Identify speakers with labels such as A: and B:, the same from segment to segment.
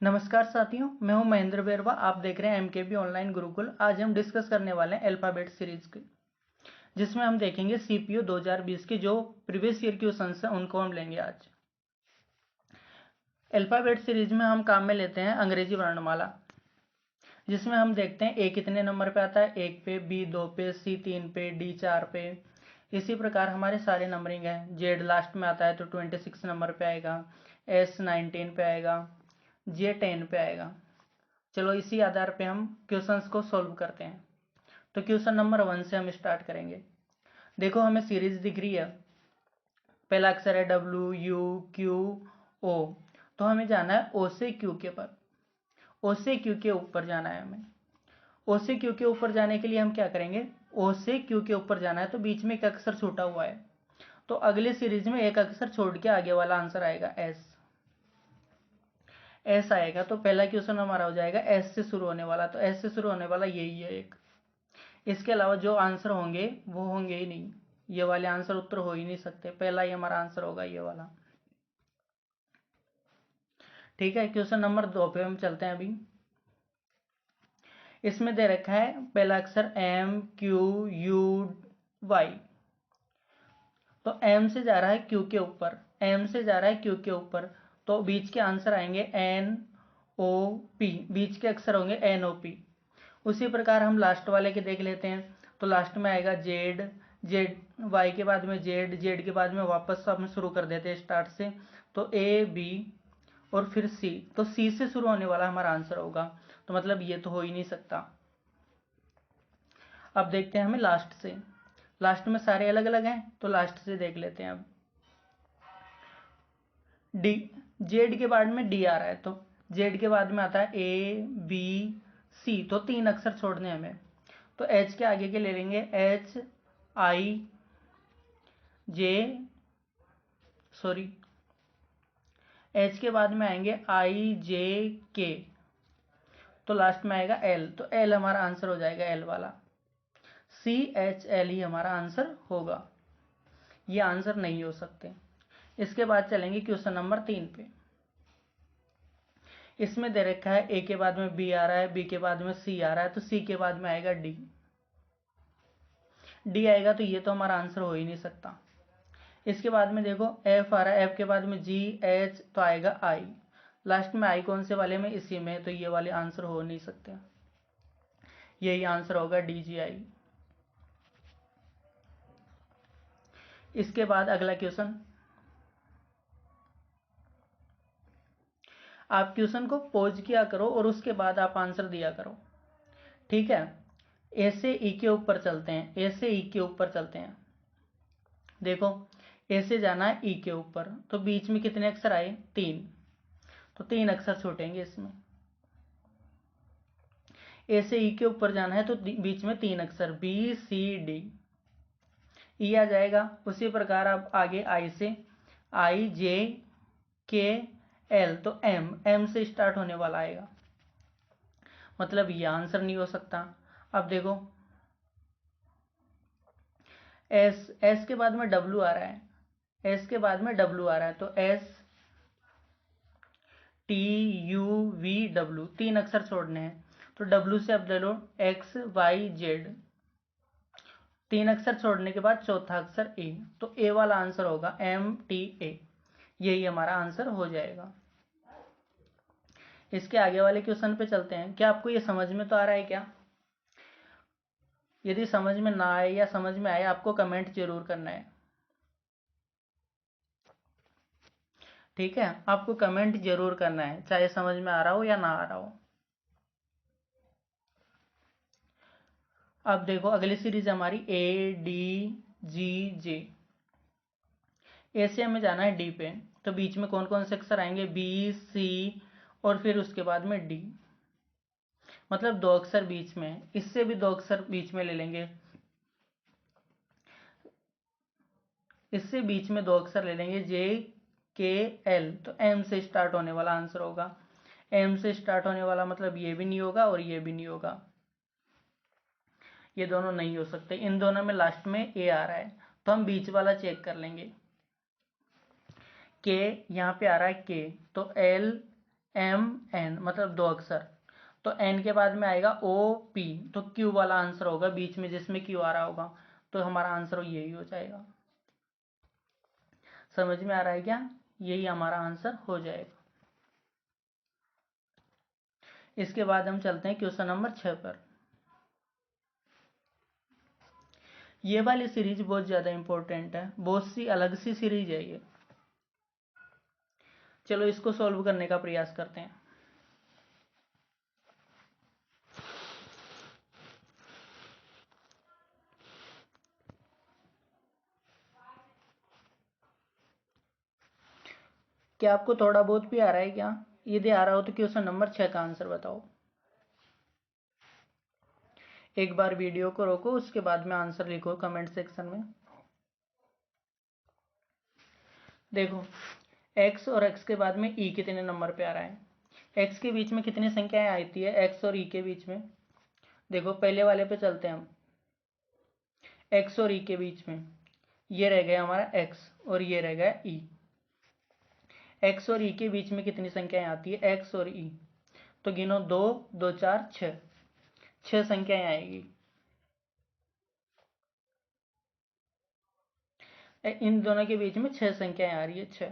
A: नमस्कार साथियों, मैं हूं महेंद्र बेरवा। आप देख रहे हैं एमकेबी ऑनलाइन गुरुकुल। आज हम डिस्कस करने वाले हैं अल्फाबेट सीरीज की, जिसमें हम देखेंगे सीपीयू 2020 के जो प्रीवियस ईयर क्वेश्चंस हैं उनको हम लेंगे आज। अल्फाबेट सीरीज में हम काम में लेते हैं अंग्रेजी वर्णमाला, जिसमें हम देखते हैं ए कितने नंबर पे आता है, 1 पे, बी 2 पे, सी 3 पे, डी 4 पे। इसी प्रकार हमारे सारे नंबरिंग है। जेड लास्ट में आता है तो 26 नंबर पे आएगा, एस 19 पे आएगा, जे 10 पे आएगा। चलो इसी आधार पे हम क्वेश्चंस को सॉल्व करते हैं। तो क्वेश्चन नंबर 1 से हम स्टार्ट करेंगे। देखो हमें सीरीज दिख रही है। पहला अक्षर है डब्ल्यू, यू, क्यू, ओ। तो हमें जाना है ओ से क्यू के पर, ओ से क्यू के ऊपर जाना है हमें। ओ से क्यू के ऊपर जाने के लिए हम क्या करेंगे, ओ से क्यू के ऊपर जाना है तो बीच में एक अक्षर छूटा हुआ है, तो अगले सीरीज में एक अक्षर छोड़ के आगे वाला आंसर आएगा एस। एस आएगा तो पहला क्वेश्चन हमारा हो जाएगा एस से शुरू होने वाला। तो एस से शुरू होने वाला यही है एक। इसके अलावा जो आंसर होंगे वो होंगे ही नहीं, ये वाले आंसर उत्तर हो ही नहीं सकते। पहला ही हमारा आंसर होगा ये वाला। ठीक है, क्वेश्चन नंबर 2 पे हम चलते हैं अभी। इसमें दे रखा है पहला अक्षर एम, क्यू, यू, वाई। तो एम से जा रहा है क्यू के ऊपर, एम से जा रहा है क्यू के ऊपर, तो बीच के आंसर आएंगे एन ओ पी, बीच के अक्षर होंगे एन ओ पी। उसी प्रकार हम लास्ट वाले के देख लेते हैं। तो लास्ट में आएगा जेड, जेड वाई के बाद में जेड, जेड के बाद में वापस हम शुरू कर देते हैं स्टार्ट से। तो ए बी और फिर सी, तो सी से शुरू होने वाला हमारा आंसर होगा। तो मतलब ये तो हो ही नहीं सकता। अब देखते हैं हमें लास्ट से। लास्ट में सारे अलग अलग हैं तो लास्ट से देख लेते हैं अब। डी, जेड के बाद में डी आ रहा है तो जेड के बाद में आता है ए बी सी, तो 3 अक्षर छोड़ने हमें। तो एच के आगे के ले लेंगे H I J, sorry, H के बाद में आएंगे आई जे के, तो लास्ट में आएगा एल। तो एल हमारा आंसर हो जाएगा, एल वाला। सी एच एल ही हमारा आंसर होगा, ये आंसर नहीं हो सकते। इसके बाद चलेंगे क्वेश्चन नंबर 3 पे। इसमें दे रखा है ए के बाद में बी आ रहा है, बी के बाद में सी आ रहा है, तो सी के बाद में आएगा डी। डी आएगा तो ये तो हमारा आंसर हो ही नहीं सकता। इसके बाद में देखो एफ आ रहा है, एफ के बाद में जी एच, तो आएगा आई। लास्ट में आई कौन से वाले में, इसी में, तो ये वाले आंसर हो नहीं सकते। यही आंसर होगा डी जी आई। इसके बाद अगला क्वेश्चन, आप क्वेश्चन को पॉज किया करो और उसके बाद आप आंसर दिया करो, ठीक है। ए से ई के ऊपर चलते हैं, ए से ई के ऊपर चलते हैं। देखो ए से जाना है ई के ऊपर, तो बीच में कितने अक्षर आए, 3, तो 3 अक्षर छूटेंगे इसमें। ए से ई के ऊपर जाना है तो बीच में 3 अक्षर बी सी डी, ई आ जाएगा। उसी प्रकार अब आगे आई से आई जे के एल, तो एम, एम से स्टार्ट होने वाला आएगा, मतलब ये आंसर नहीं हो सकता। अब देखो एस, एस के बाद में डब्ल्यू आ रहा है, एस के बाद में डब्ल्यू आ रहा है, तो S T U V W, 3 अक्षर छोड़ने हैं। तो डब्ल्यू से अब ले लो एक्स वाई जेड, 3 अक्षर छोड़ने के बाद चौथा अक्षर ए, तो ए वाला आंसर होगा एम टी ए, यही हमारा आंसर हो जाएगा। इसके आगे वाले क्वेश्चन पे चलते हैं। क्या आपको ये समझ में तो आ रहा है क्या? यदि समझ में ना आए या समझ में आए, आपको कमेंट जरूर करना है, ठीक है। आपको कमेंट जरूर करना है, चाहे समझ में आ रहा हो या ना आ रहा हो। अब देखो अगली सीरीज हमारी ए डी जी जे। ए से हमें जाना है डी पे, तो बीच में कौन कौन से अक्षर आएंगे, बी सी और फिर उसके बाद में डी, मतलब 2 अक्षर बीच में। इससे भी 2 अक्षर बीच में ले लेंगे, इससे बीच में 2 अक्षर ले लेंगे, जे के एल, तो एम से स्टार्ट होने वाला आंसर होगा। एम से स्टार्ट होने वाला मतलब ये भी नहीं होगा और ये भी नहीं होगा, ये दोनों नहीं हो सकते। इन दोनों में लास्ट में ए आ रहा है, तो हम बीच वाला चेक कर लेंगे। के यहाँ पे आ रहा है के, तो एल एम एन मतलब 2 अक्षर, तो एन के बाद में आएगा ओ पी, तो क्यू वाला आंसर होगा बीच में जिसमें क्यू आ रहा होगा, तो हमारा आंसर यही हो जाएगा। समझ में आ रहा है क्या? यही हमारा आंसर हो जाएगा। इसके बाद हम चलते हैं क्वेश्चन नंबर 6 पर। ये वाली सीरीज बहुत ज़्यादा इंपॉर्टेंट है, बहुत सी अलग सी सीरीज है ये। चलो इसको सॉल्व करने का प्रयास करते हैं। क्या आपको थोड़ा बहुत भी आ रहा है क्या? यदि आ रहा हो तो क्वेश्चन नंबर 6 का आंसर बताओ। एक बार वीडियो को रोको, उसके बाद में आंसर लिखो कमेंट सेक्शन में। देखो x और x के बाद में e कितने नंबर पे आ रहा है, x के बीच में कितनी संख्याएं आती है x और e के बीच में। देखो पहले वाले पे चलते हैं हम, x और e के बीच में ये रह गया हमारा x और ये रह गया e। x और e के बीच में कितनी संख्याएं आती है x और e, तो गिनो 2 2 4 6, 6 संख्याएं आएगी। इन दोनों के बीच में 6 संख्याएं आ रही है 6,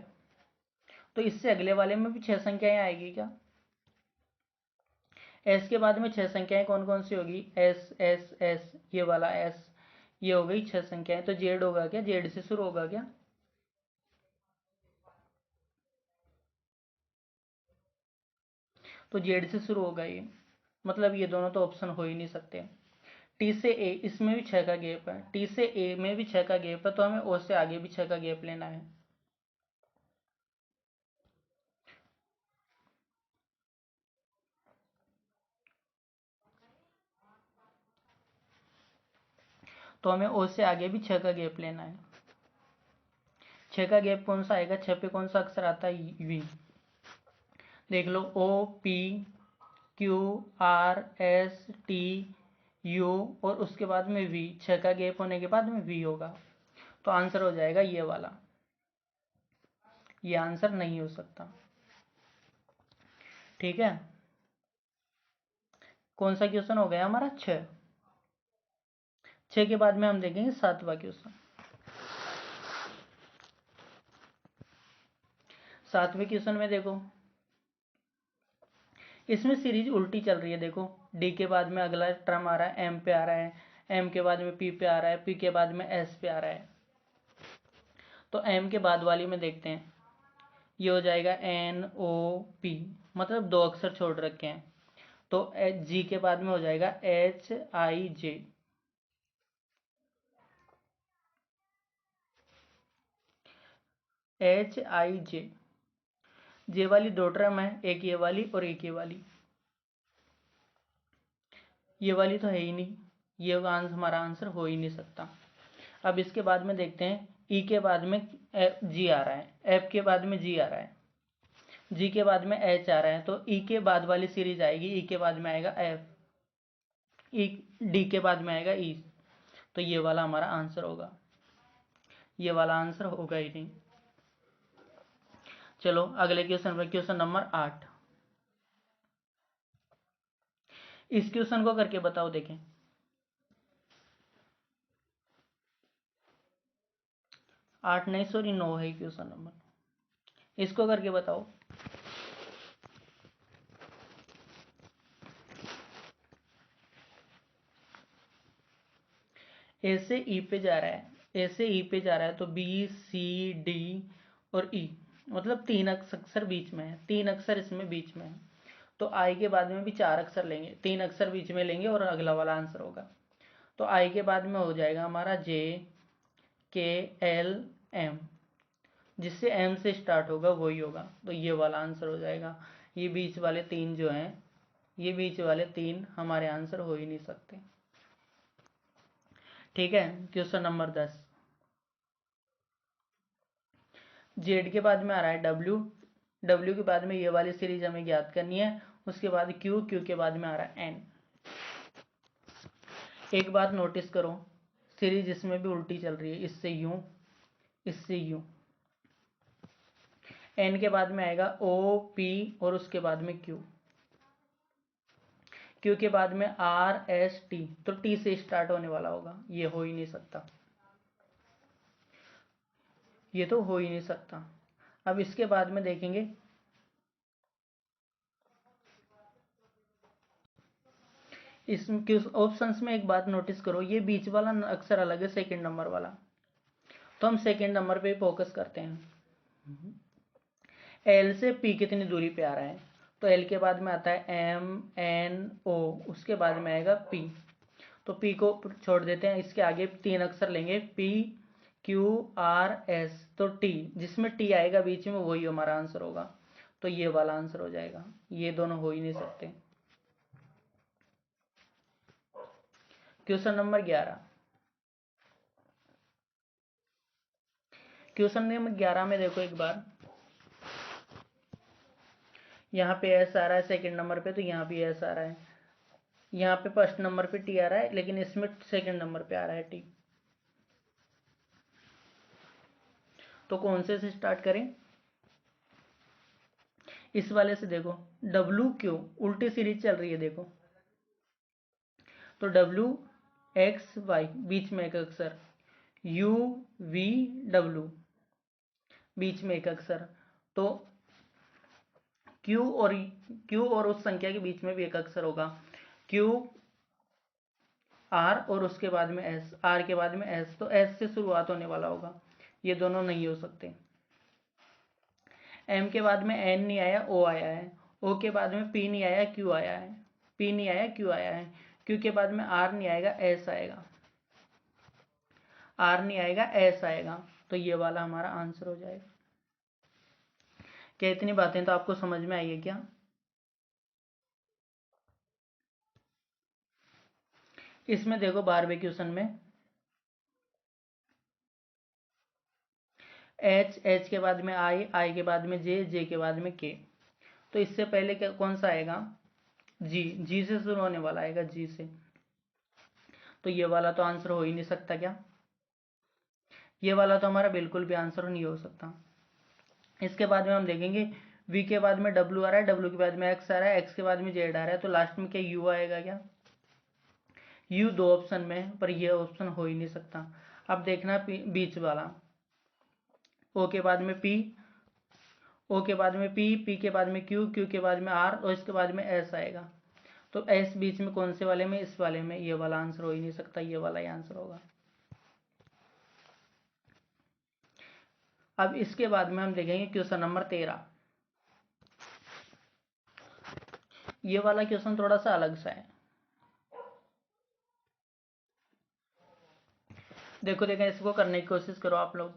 A: तो इससे अगले वाले में भी 6 संख्याएं आएगी क्या? s के बाद में 6 संख्याएं कौन कौन सी होगी, s s s, ये वाला s, ये हो गई 6 संख्याएं। तो z होगा क्या, z से शुरू होगा क्या? तो z से शुरू होगा ये, मतलब ये दोनों तो ऑप्शन हो ही नहीं सकते। t से a, इसमें भी 6 का गैप है, t से a में भी 6 का गैप है, तो हमें o से आगे भी 6 का गैप लेना है। तो हमें o से आगे भी 6 का गैप लेना है। 6 का गैप कौन सा आएगा, 6 पे कौन सा अक्षर आता है, v। देख लो o p q r s t u और उसके बाद में v, 6 का गैप होने के बाद में v होगा, तो आंसर हो जाएगा ये वाला। ये आंसर नहीं हो सकता। ठीक है, कौन सा क्वेश्चन हो गया हमारा 6। 6 के बाद में हम देखेंगे 7वां क्वेश्चन। 7वें क्वेश्चन में देखो, इसमें सीरीज उल्टी चल रही है। देखो डी के बाद में अगला टर्म आ रहा है, एम पे आ रहा है, एम के बाद में पी पे आ रहा है, पी के बाद में एस पे आ रहा है। तो एम के बाद वाली में देखते हैं, ये हो जाएगा एन ओ पी, मतलब 2 अक्षर छोड़ रखे हैं। तो जी के बाद में हो जाएगा H I J, H I जे। जे वाली 2 टर्म है, एक ये वाली और एक ये वाली। ये वाली तो है ही नहीं, ये हमारा आंसर हो ही नहीं सकता। अब इसके बाद में देखते हैं, ई के बाद में जी आ रहा है, एफ के बाद में जी आ रहा है, जी के बाद में एच आ रहा है, तो ई के बाद वाली सीरीज आएगी, ई के बाद में आएगा एफ, ई डी के बाद में आएगा ई, तो ये वाला हमारा आंसर होगा। ये वाला आंसर होगा ही नहीं। चलो अगले क्वेश्चन पर, क्वेश्चन नंबर 8। इस क्वेश्चन को करके बताओ, देखें 8 नहीं सॉरी 9 है क्वेश्चन नंबर, इसको करके बताओ। ए से ई पे जा रहा है, ए से ई पे जा रहा है, तो बी सी डी और ई, मतलब 3 अक्षर बीच में है, 3 अक्षर इसमें बीच में है। तो आई के बाद में भी 4 अक्षर लेंगे, 3 अक्षर बीच में लेंगे और अगला वाला आंसर होगा। तो आई के बाद में हो जाएगा हमारा जे के एल एम, जिससे एम से स्टार्ट होगा वही होगा, तो ये वाला आंसर हो जाएगा। ये बीच वाले 3 जो हैं, ये बीच वाले 3 हमारे आंसर हो ही नहीं सकते। ठीक है, क्वेश्चन नंबर 10। जेड के बाद में आ रहा है डब्ल्यू, डब्ल्यू के बाद में ये वाली सीरीज हमें ज्ञात करनी है, उसके बाद क्यू, क्यू के बाद में आ रहा है एन। एक बात नोटिस करो, सीरीज इसमें भी उल्टी चल रही है, इससे यूं, इससे यूं। एन के बाद में आएगा ओ पी और उसके बाद में क्यू, क्यू के बाद में आर एस टी, तो टी से स्टार्ट होने वाला होगा, ये हो ही नहीं सकता, ये तो हो ही नहीं सकता। अब इसके बाद में देखेंगे इसमें ऑप्शंस में एक बात नोटिस करो, ये बीच वाला अक्सर अलग है सेकंड नंबर वाला, तो हम सेकंड नंबर पे फोकस करते हैं। एल से पी कितनी दूरी पे आ रहा है, तो एल के बाद में आता है एम एन ओ, उसके बाद में आएगा पी, तो पी को छोड़ देते हैं, इसके आगे 3 अक्षर लेंगे पी क्यू आर एस, तो टी, जिसमें टी आएगा बीच में वही हमारा आंसर होगा, तो ये वाला आंसर हो जाएगा, ये दोनों हो ही नहीं सकते। क्वेश्चन नंबर 11, क्वेश्चन नंबर 11 में देखो एक बार, यहाँ पे एस आ रहा है सेकंड नंबर पे, तो यहाँ भी एस आ रहा है, यहाँ पे फर्स्ट नंबर पे टी आ रहा है, लेकिन इसमें सेकंड नंबर पे आ रहा है टी, तो कौन से स्टार्ट करें, इस वाले से देखो, डब्ल्यू क्यू उल्टी सीरीज चल रही है देखो, तो डब्ल्यू एक्स वाई बीच में एक अक्षर, यू वी डब्ल्यू बीच में एक अक्षर, तो क्यू और उस संख्या के बीच में भी एक अक्षर होगा, क्यू आर और उसके बाद में एस, आर के बाद में एस, तो एस से शुरुआत होने वाला होगा, ये दोनों नहीं हो सकते। एम के बाद में एन नहीं आया, ओ आया है, ओ के बाद में पी नहीं आया, क्यू आया है, पी नहीं आया, क्यू आया है, क्यू के बाद में आर नहीं आएगा, एस आएगा, आर नहीं आएगा, एस आएगा, तो ये वाला हमारा आंसर हो जाएगा। क्या इतनी बातें तो आपको समझ में आई है क्या? इसमें देखो 12वें क्वेश्चन में एच के बाद में आई के बाद में जे के बाद में के, तो इससे पहले क्या कौन सा आएगा, जी से शुरू होने वाला आएगा, जी से, तो ये वाला तो आंसर हो ही नहीं सकता क्या, ये वाला तो हमारा बिल्कुल भी आंसर नहीं हो सकता। इसके बाद में हम देखेंगे वी के बाद में डब्ल्यू आ रहा है, डब्ल्यू के बाद में एक्स आ रहा है, एक्स के बाद में जेड आ रहा है, तो लास्ट में क्या यू आएगा क्या, यू 2 ऑप्शन में है, पर यह ऑप्शन हो ही नहीं सकता। अब देखना बीच वाला, ओ के बाद में पी, ओ के बाद में पी के बाद में क्यू, क्यू के बाद में आर और इसके बाद में एस आएगा, तो एस बीच में कौन से वाले में, इस वाले में, ये वाला आंसर हो ही नहीं सकता, ये वाला ही आंसर होगा। अब इसके बाद में हम देखेंगे क्वेश्चन नंबर 13, ये वाला क्वेश्चन थोड़ा सा अलग सा है, देखो इसको करने की कोशिश करो आप लोग।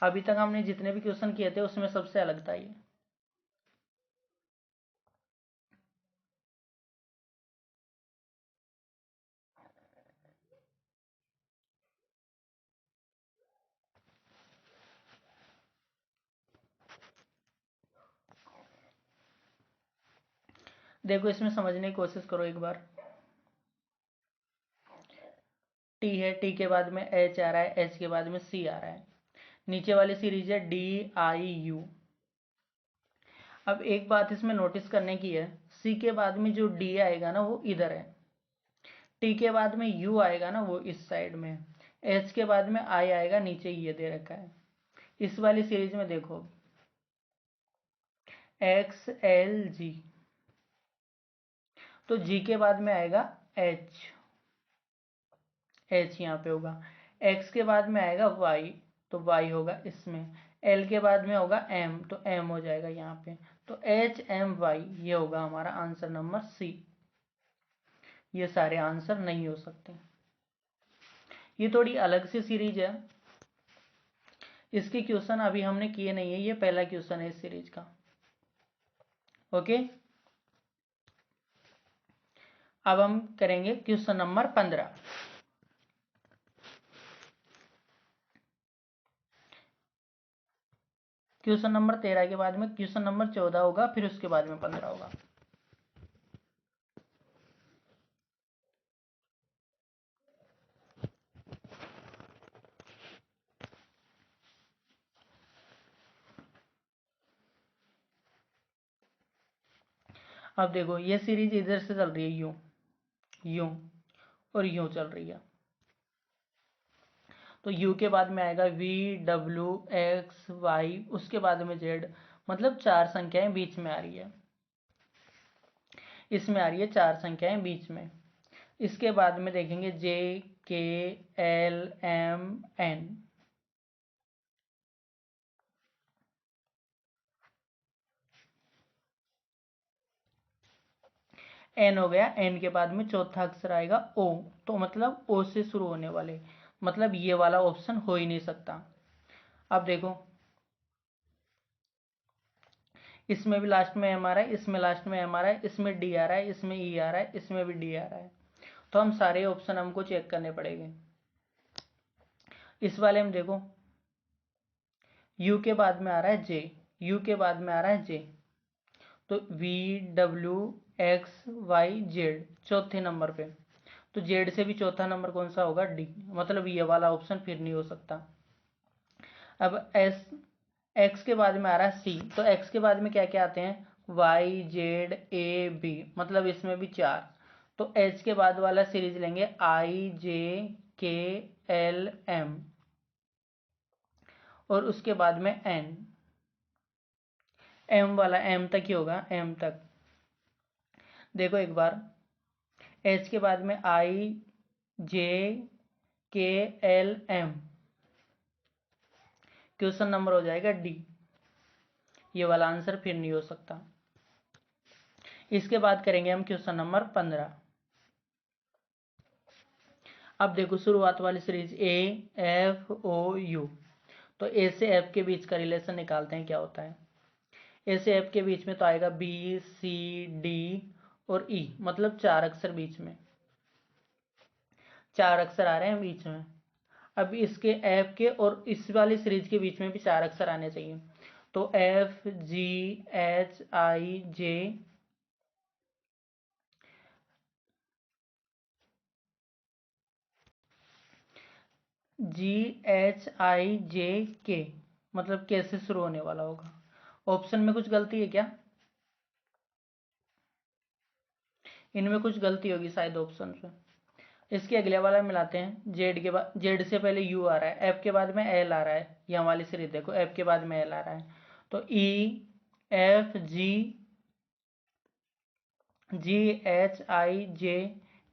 A: अभी तक हमने जितने भी क्वेश्चन किए थे उसमें सबसे अलग था ये। देखो इसमें समझने की कोशिश करो एक बार, टी है, टी के बाद में एच आ रहा है, एच के बाद में सी आ रहा है, नीचे वाली सीरीज है डी आई यू। अब एक बात इसमें नोटिस करने की है, सी के बाद में जो डी आएगा ना वो इधर है, टी के बाद में यू आएगा ना वो इस साइड में, एच के बाद में आई आएगा नीचे, ये दे रखा है। इस वाली सीरीज में देखो एक्स एल जी, तो जी के बाद में आएगा एच, एच यहाँ पे होगा, एक्स के बाद में आएगा वाई, तो वाई होगा इसमें, एल के बाद में होगा एम, तो एम हो जाएगा यहाँ पे, तो एच एम वाई, ये होगा हमारा आंसर नंबर सी, ये सारे आंसर नहीं हो सकते। ये थोड़ी अलग सी सीरीज है, इसके क्वेश्चन अभी हमने किए नहीं है, ये पहला क्वेश्चन है इस सीरीज का। ओके, अब हम करेंगे क्वेश्चन नंबर 15। क्वेश्चन नंबर 13 के बाद में क्वेश्चन नंबर 14 होगा, फिर उसके बाद में 15 होगा। अब देखो ये सीरीज इधर से चल रही है, यूं यूं और यूं चल रही है। तो u के बाद में आएगा v w x y, उसके बाद में z, मतलब 4 संख्याएं बीच में आ रही है, इसमें आ रही है 4 संख्याएं बीच में। इसके बाद में देखेंगे j k l m n, n हो गया। n के बाद में चौथा अक्षर आएगा o, तो मतलब o से शुरू होने वाले, मतलब ये वाला ऑप्शन हो ही नहीं सकता। अब देखो इसमें भी लास्ट में m आ रहा है, इसमें लास्ट में m आ रहा है, इसमें d आ रहा है, इसमें e आ रहा है, इसमें भी d आ रहा है। तो हम सारे ऑप्शन हमको चेक करने पड़ेंगे। इस वाले में देखो u के बाद में आ रहा है j, u के बाद में आ रहा है j, तो v w x y z चौथे नंबर पे, तो z से भी चौथा नंबर कौन सा होगा, d, मतलब ये वाला ऑप्शन फिर नहीं हो सकता। अब s, x के बाद में आ रहा है c, तो x के बाद में क्या क्या आते हैं, y z a b, मतलब इसमें भी 4। तो h के बाद वाला सीरीज लेंगे i j k l m, और उसके बाद में n, m वाला m तक ही होगा, m तक। देखो एक बार h के बाद में i j k l m, question number हो जाएगा d, ये वाला आंसर फिर नहीं हो सकता। इसके बाद करेंगे हम क्वेश्चन नंबर 15। अब देखो शुरुआत वाली series a f o u, तो a से f के बीच का रिलेशन निकालते हैं क्या होता है। a से f के बीच में तो आएगा b c d और e, मतलब 4 अक्षर बीच में, 4 अक्षर आ रहे हैं बीच में। अब इसके f के और इस वाली सीरीज के बीच में भी 4 अक्षर आने चाहिए, तो f g h i j के, मतलब कैसे शुरू होने वाला होगा। ऑप्शन में कुछ गलती है क्या, इनमें कुछ गलती होगी शायद ऑप्शन में। इसके अगले वाला मिलाते हैं, जेड के बाद, जेड से पहले यू आ रहा है, एफ के बाद में एल आ रहा है, ये हमारी सीरीज देखो एफ के बाद में एल आ रहा है, तो E F G H I जे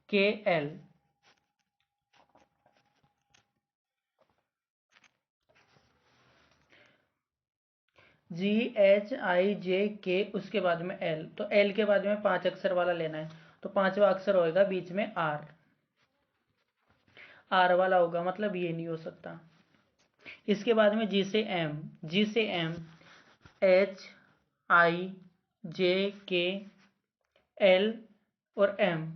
A: के एल, जी एच आई जे के, उसके बाद में एल, तो एल के बाद में 5 अक्षर वाला लेना है, तो 5वां अक्षर होएगा बीच में आर, आर वाला होगा, मतलब ये नहीं हो सकता। इसके बाद में जी से एम एच आई जे के एल और एम,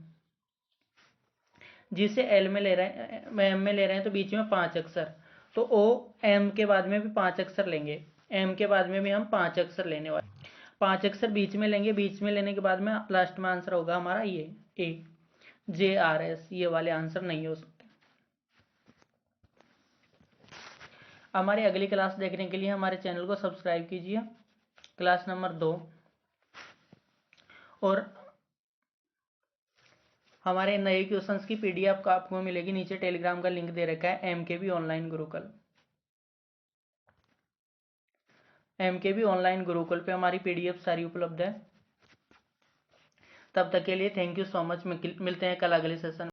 A: जिसे एल में ले रहे हैं, एम में ले रहे हैं, तो बीच में 5 अक्षर, तो ओ एम के बाद में भी 5 अक्षर लेंगे, एम के बाद में भी हम 5 अक्षर लेने वाले, 5 अक्षर बीच में लेंगे, बीच में लेने के बाद में लास्ट में आंसर होगा हमारा ये ए जे आर एस, ये वाले आंसर नहीं हो सकते। हमारी अगली क्लास देखने के लिए हमारे चैनल को सब्सक्राइब कीजिए, क्लास नंबर 2, और हमारे नए क्वेश्चंस की पीडीएफ आपको मिलेगी, नीचे टेलीग्राम का लिंक दे रखा है, MKB online Gurukul, MKB online Gurukul पे हमारी पीडीएफ सारी उपलब्ध है। तब तक के लिए थैंक यू सो मच, मिलते हैं कल अगले सेशन।